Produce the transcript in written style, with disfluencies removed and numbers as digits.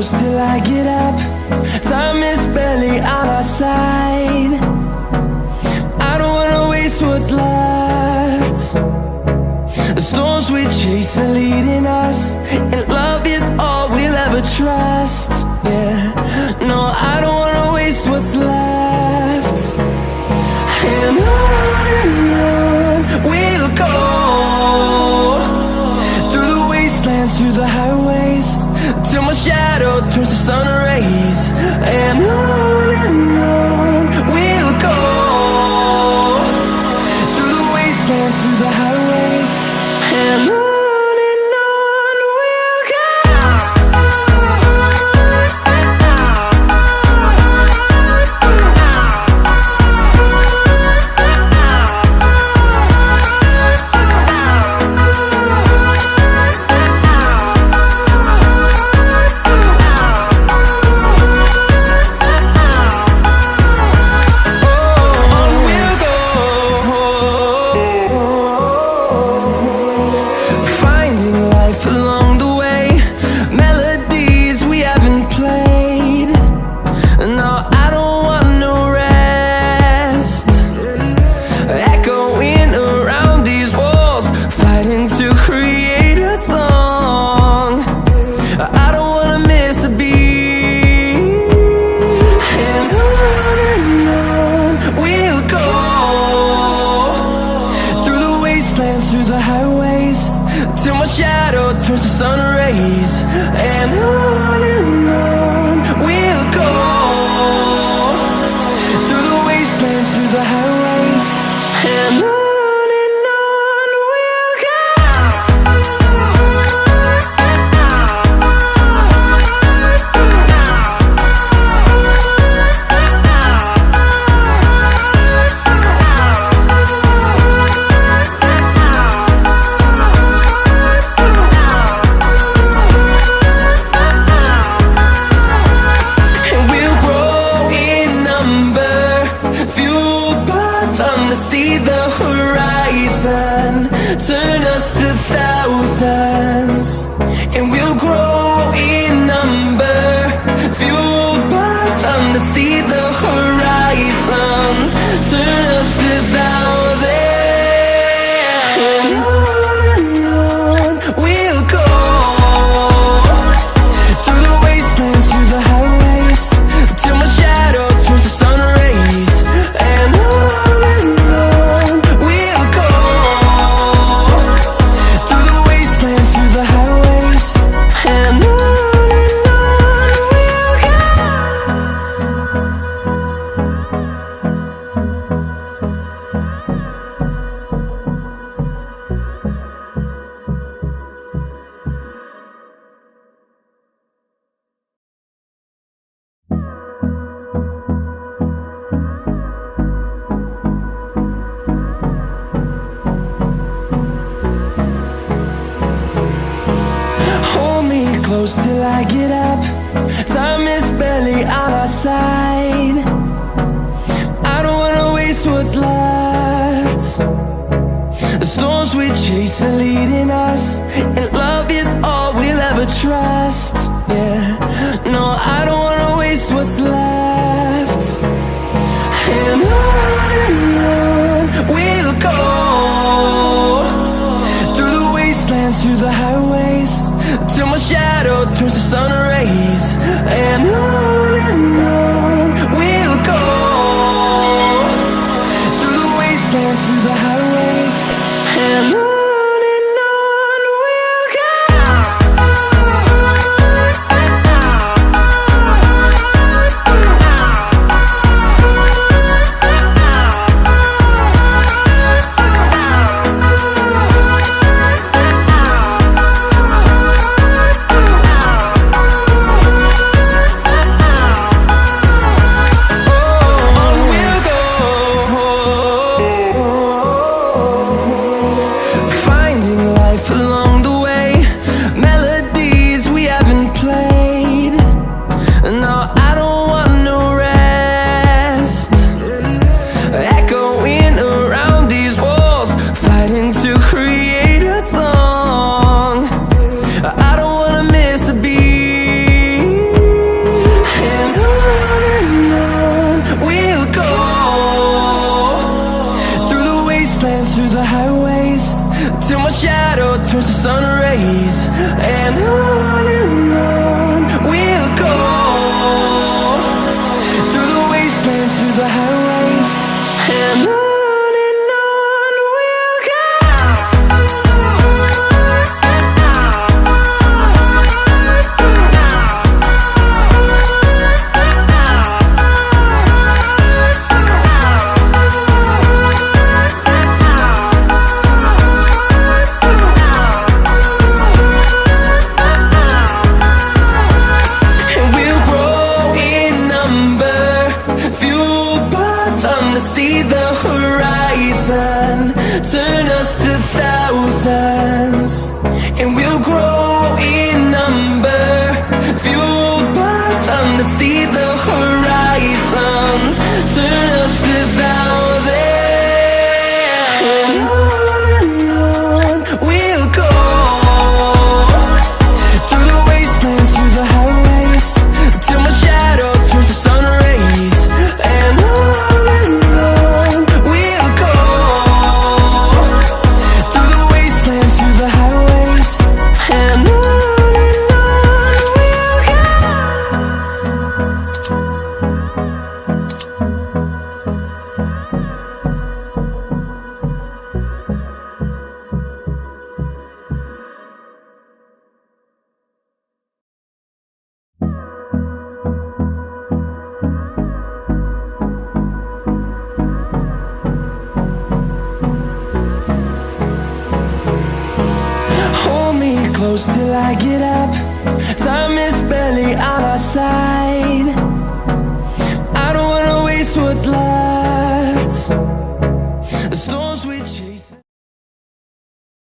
close till I get up. Time is barely on our side. I don't wanna waste what's left. The storms we chase are leading us, and love is all we'll ever trust. Yeah, no, I don't wanna waste what's left. And on we'll go, through the wastelands, through the highways, till my shadow turns to sun rays. And on we'll go, through the wastelands, through the highways, and on we'll go. Through the highways, till my shadow turns to sun rays. And on we'll go, through the wastelands, through the highways, and on we'll go. See the horizon turn us to thousands, and we'll grow in number, fueled by them. To see the horizon turn us to thousands, and on we'll go, through the wastelands, through the highways, till my shadow turns to sun rays. And close till I get up. Time is barely on our side. I don't wanna waste what's left. The storms we chase are leading us, and love is all we'll ever trust. Yeah, no, I don't wanna waste what's left. And on we'll go, through the wastelands, through the highways, till my shadow turns to sun rays. And on we'll go, through the wastelands, through the highways, and on we'll go. wastelands, through the highways, till my shadow turns to sun rays. And on we'll go, through the wastelands, through the highways, and on. See the horizon, turn us to thousands, and we'll grow in number, fueled by them to see the horizon, turn us to thousands. And on we'll go, through the wastelands, through the highways, till my shadow turns to sun rays. And on close till I get up. Time is barely on our side.